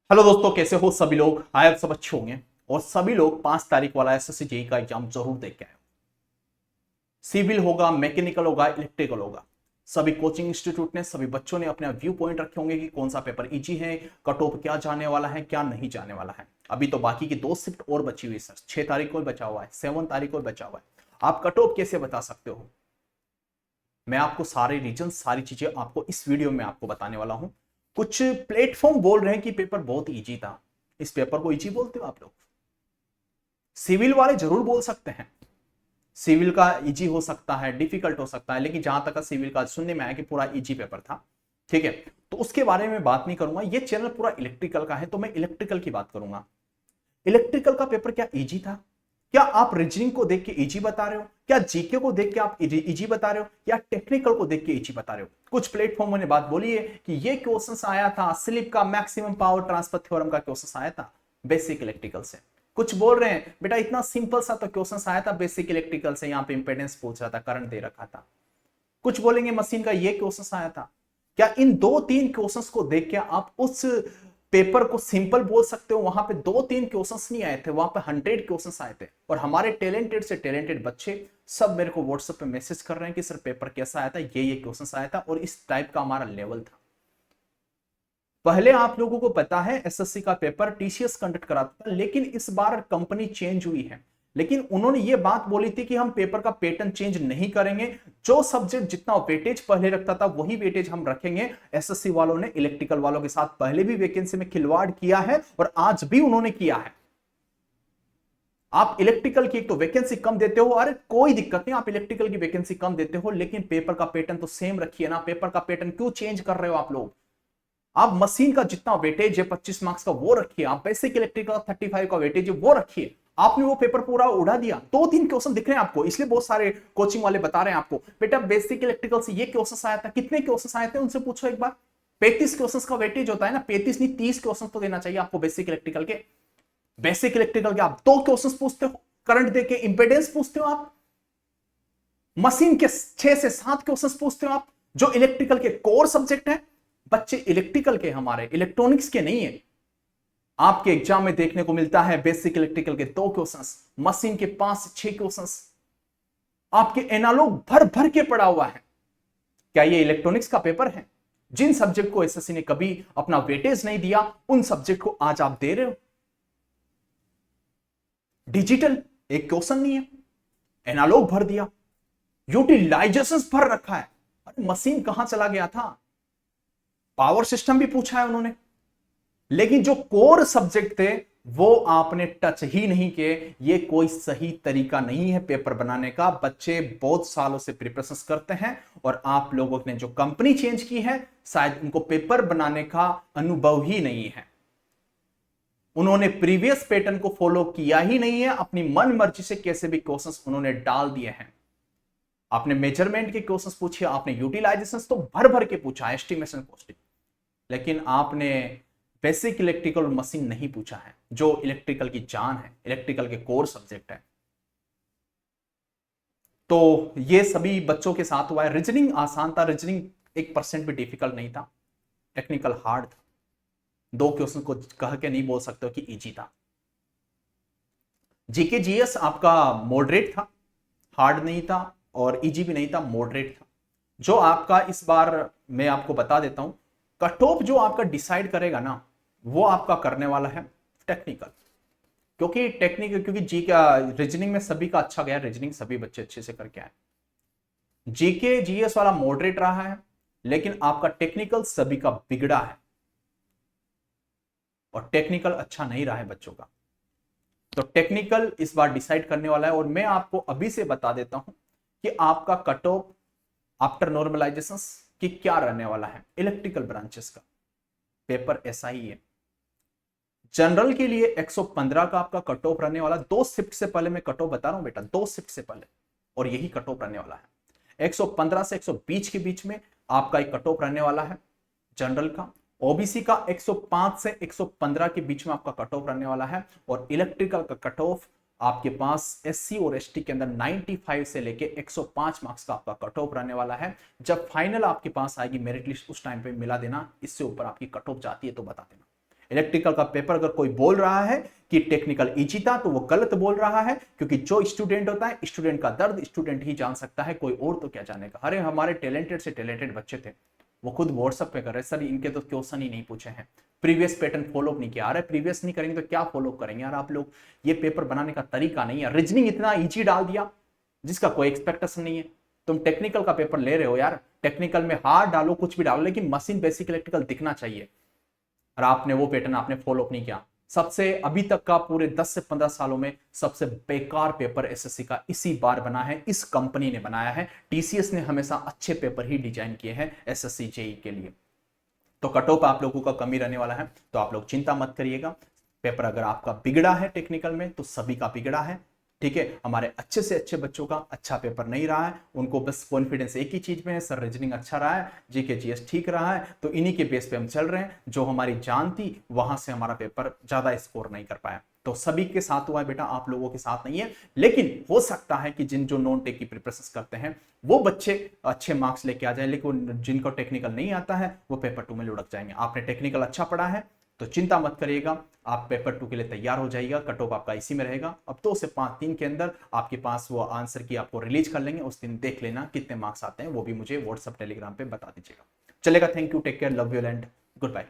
Hello दोस्तों, कैसे हो सभी लोग। आए सब अच्छे होंगे। और सभी लोग 5 तारीख वाला एसएससी जेईई का एग्जाम जरूर देख के आए। सिविल होगा, मैकेनिकल होगा, इलेक्ट्रिकल होगा। सभी कोचिंग इंस्टीट्यूट ने, सभी बच्चों ने अपने व्यू पॉइंट रखे होंगे कि कौन सा पेपर इजी है, कट ऑफ क्या जाने वाला है, क्या नहीं जाने वाला है। अभी तो बाकी की 2 शिफ्ट और बची हुई सर, 6 तारीख को बचा हुआ है, 7 तारीख को बचा हुआ है। आप कट ऑफ कैसे बता सकते हो? मैं आपको सारे रीजन, सारी चीजें आपको इस वीडियो में आपको बताने वाला हूं। कुछ प्लेटफॉर्म बोल रहे हैं कि पेपर बहुत इजी था। इस पेपर को इजी बोलते हो आप लोग? सिविल वाले जरूर बोल सकते हैं सिविल का इजी हो सकता है, डिफिकल्ट हो सकता है, लेकिन जहां तक सिविल का सुनने में आया कि पूरा इजी पेपर था। ठीक है, तो उसके बारे में बात नहीं करूंगा। ये चैनल पूरा इलेक्ट्रिकल का है तो मैं इलेक्ट्रिकल की बात करूंगा। इलेक्ट्रिकल का पेपर क्या इजी था? क्या आप रीजनिंग को देख के इजी बता रहे हो? क्या जीके को देख के आप इजी बता रहे हो, या टेक्निकल को देख के इजी बता रहे हो? कुछ प्लेटफॉर्म ने बात बोली है कि ये क्वेश्चन आया था स्लिप का, मैक्सिमम पावर ट्रांसफर थ्योरम का क्वेश्चन आया था बेसिक इलेक्ट्रिकल से। कुछ बोल रहे हैं बेटा इतना सिंपल सा तो क्वेश्चन आया था बेसिक इलेक्ट्रिकल से, यहाँ पे इंपेडेंस पूछ रहा था, करंट दे रखा था। कुछ बोलेंगे मशीन का ये क्वेश्चन आया था। क्या इन 2-3 क्वेश्चंस को देख के आप उस पेपर को सिंपल बोल सकते हो? वहां पे 2-3 क्वेश्चंस नहीं आए थे, वहां पे 100 क्वेश्चंस आए थे। और हमारे टैलेंटेड से टैलेंटेड बच्चे सब मेरे को व्हाट्सएप पे मैसेज कर रहे हैं कि सर पेपर कैसा आया था, ये क्वेश्चंस आया था और इस टाइप का हमारा लेवल था। पहले आप लोगों को पता है एसएससी का पेपर टीसीएस कंडक्ट कराता था, लेकिन इस बार कंपनी चेंज हुई है। लेकिन उन्होंने ये बात बोली थी कि हम पेपर का पैटर्न चेंज नहीं करेंगे। जो सब्जेक्ट जितना वेटेज पहले रखता था वही वेटेज हम रखेंगे। एसएससी वालों ने इलेक्ट्रिकल वालों के साथ पहले भी वैकेंसी में खिलवाड़ किया है और आज भी उन्होंने किया है। आप इलेक्ट्रिकल की एक तो वैकेंसी कम देते हो, अरे कोई दिक्कत नहीं, आप इलेक्ट्रिकल की वैकेंसी कम देते हो, लेकिन पेपर का पैटर्न तो सेम रखिए ना। पेपर का पैटर्न क्यों चेंज कर रहे हो आप लोग? आप मशीन का जितना वेटेज है 25 मार्क्स का वो रखिए, आप बेसिक इलेक्ट्रिकल का 35 का वेटेज है वो रखिए। आपने वो पेपर पूरा उड़ा दिया। 2-3 क्वेश्चन दिख रहे हैं आपको, इसलिए बहुत सारे कोचिंग वाले बता रहे हैं आपको बेटा बेसिक इलेक्ट्रिकल से ये क्वेश्चन आया था। कितने क्वेश्चन आए थे उनसे पूछो एक बार। 35 क्वेश्चन का वेटेज होता है ना, 35 नहीं 30 क्वेश्चन तो देना चाहिए आपको बेसिक इलेक्ट्रिकल के। बेसिक इलेक्ट्रिकल के आप 2 क्वेश्चन पूछते हो, करंट देके इंपेडेंस पूछते हो आप। मशीन के 6 से 7 क्वेश्चन पूछते हो आप, जो इलेक्ट्रिकल के कोर सब्जेक्ट है। बच्चे इलेक्ट्रिकल के, हमारे इलेक्ट्रॉनिक्स के नहीं है। आपके एग्जाम में देखने को मिलता है बेसिक इलेक्ट्रिकल के 2 क्वेश्चंस, मशीन के 5 से 6 क्वेश्चंस। आपके एनालॉग भर भर के पड़ा हुआ है। क्या ये इलेक्ट्रॉनिक्स का पेपर है? जिन सब्जेक्ट को एसएससी ने कभी अपना वेटेज नहीं दिया उन सब्जेक्ट को आज आप दे रहे हो। डिजिटल एक क्वेश्चन नहीं है, एनालॉग भर दिया, यूटिलाइजेशन भर रखा है। अरे मशीन कहां चला गया था? पावर सिस्टम भी पूछा है उन्होंने, लेकिन जो कोर सब्जेक्ट थे वो आपने टच ही नहीं किए। ये कोई सही तरीका नहीं है पेपर बनाने का। बच्चे बहुत सालों से प्रिपरेशन करते हैं और आप लोगों ने जो कंपनी चेंज की है शायद उनको पेपर बनाने का अनुभव ही नहीं है। उन्होंने प्रीवियस पैटर्न को फॉलो किया ही नहीं है, अपनी मन मर्जी से कैसे भी क्वेश्चंस उन्होंने डाल दिए हैं। आपने मेजरमेंट के क्वेश्चंस पूछे, आपने यूटिलाइजेशन तो भर भर के पूछा, एस्टिमेशन कॉस्टिंग, लेकिन आपने बेसिक इलेक्ट्रिकल मशीन नहीं पूछा है, जो इलेक्ट्रिकल की जान है, इलेक्ट्रिकल के कोर सब्जेक्ट है। तो ये सभी बच्चों के साथ हुआ है। रीजनिंग आसान था, रीजनिंग 1% भी डिफिकल्ट नहीं था। टेक्निकल हार्ड था। 2 क्वेश्चन को कह के नहीं बोल सकते हो कि इजी था। जीके जीएस आपका मॉडरेट था, हार्ड नहीं था और इजी भी नहीं था, मॉडरेट था। जो आपका इस बार मैं आपको बता देता हूं, कट ऑफ जो आपका डिसाइड करेगा ना वो आपका करने वाला है टेक्निकल। क्योंकि जी का रीजनिंग में सभी का अच्छा गया, रीजनिंग सभी बच्चे अच्छे से करके आए। जीके जीएस वाला मॉडरेट रहा है, लेकिन आपका टेक्निकल सभी का बिगड़ा है और टेक्निकल अच्छा नहीं रहा है बच्चों का। तो टेक्निकल इस बार डिसाइड करने वाला है और मैं आपको अभी से बता देता हूं कि आपका कट ऑफ आफ्टर नॉर्मलाइजेशन की क्या रहने वाला है। इलेक्ट्रिकल ब्रांचेस का पेपर ऐसा ही है। जनरल के लिए 115 का आपका कट ऑफ रहने वाला। 2 शिफ्ट से पहले मैं कट ऑफ बता रहा हूं बेटा, 2 शिफ्ट से पहले, और यही कट ऑफ रहने वाला है। 115 से 120 के बीच में आपका एक कट ऑफ रहने वाला है जनरल का। ओबीसी का 105 से 115 के बीच में आपका कट ऑफ रहने वाला है। और इलेक्ट्रिकल का कट ऑफ आपके पास एससी और एसटी के अंदर 95 से लेके 105 मार्क्स का आपका कट ऑफ रहने वाला है। जब फाइनल आपके पास आएगी मेरिट लिस्ट उस टाइम पे मिला देना, इससे ऊपर आपकी कट ऑफ जाती है तो बता देना। इलेक्ट्रिकल का पेपर अगर कोई बोल रहा है कि टेक्निकल इजी था तो वो गलत बोल रहा है, क्योंकि जो स्टूडेंट होता है, स्टूडेंट का दर्द स्टूडेंट ही जान सकता है, कोई और तो क्या जानेगा। अरे हमारे टैलेंटेड से टैलेंटेड बच्चे थे, वो खुद व्हाट्सएप पे कर रहे सर इनके तो क्वेश्चन ही नहीं पूछे हैं, प्रीवियस पैटर्न फॉलो नहीं किया। अरे प्रीवियस नहीं करेंगे तो क्या फॉलो करेंगे यार आप लोग, ये पेपर बनाने का तरीका नहीं है। रीजनिंग इतना इजी डाल दिया जिसका कोई एक्सपेक्टेशन नहीं है। तुम टेक्निकल का पेपर ले रहे हो यार, टेक्निकल में हार्ड डालो कुछ भी डालो, लेकिन मशीन बेसिक इलेक्ट्रिकल दिखना चाहिए। और आपने वो पैटर्न आपने फॉलो नहीं किया। सबसे अभी तक का पूरे 10 से 15 सालों में सबसे बेकार पेपर एसएससी का इसी बार बना है, इस कंपनी ने बनाया है। टीसीएस ने हमेशा अच्छे पेपर ही डिजाइन किए हैं एसएससी जेई के लिए। तो कट ऑफ आप लोगों का कमी रहने वाला है, तो आप लोग चिंता मत करिएगा। पेपर अगर आपका बिगड़ा है टेक्निकल में तो सभी का बिगड़ा है, ठीक है। हमारे अच्छे से अच्छे बच्चों का अच्छा पेपर नहीं रहा है, उनको बस कॉन्फिडेंस एक ही चीज में है, सर रीजनिंग अच्छा रहा है, जीके जीएस ठीक रहा है, तो इन्हीं के बेस पे हम चल रहे हैं। जो हमारी जान थी वहां से हमारा पेपर ज्यादा स्कोर नहीं कर पाया। तो सभी के साथ हुआ है बेटा, आप लोगों के साथ नहीं है। लेकिन हो सकता है कि जो नॉन टेक की प्रिपरेशन करते हैं वो बच्चे अच्छे मार्क्स लेके आ जाए, लेकिन जिनको टेक्निकल नहीं आता है वो पेपर 2 में लुढ़क जाएंगे। आपने टेक्निकल अच्छा पढ़ा है तो चिंता मत करिएगा, आप पेपर 2 के लिए तैयार हो जाइएगा। कट ऑफ आपका इसी में रहेगा। अब 2 से 5 दिन के अंदर आपके पास वो आंसर की आपको रिलीज कर लेंगे, उस दिन देख लेना कितने मार्क्स आते हैं, वो भी मुझे व्हाट्सएप टेलीग्राम पे बता दीजिएगा। चलेगा, thank you, take care, love you and good bye.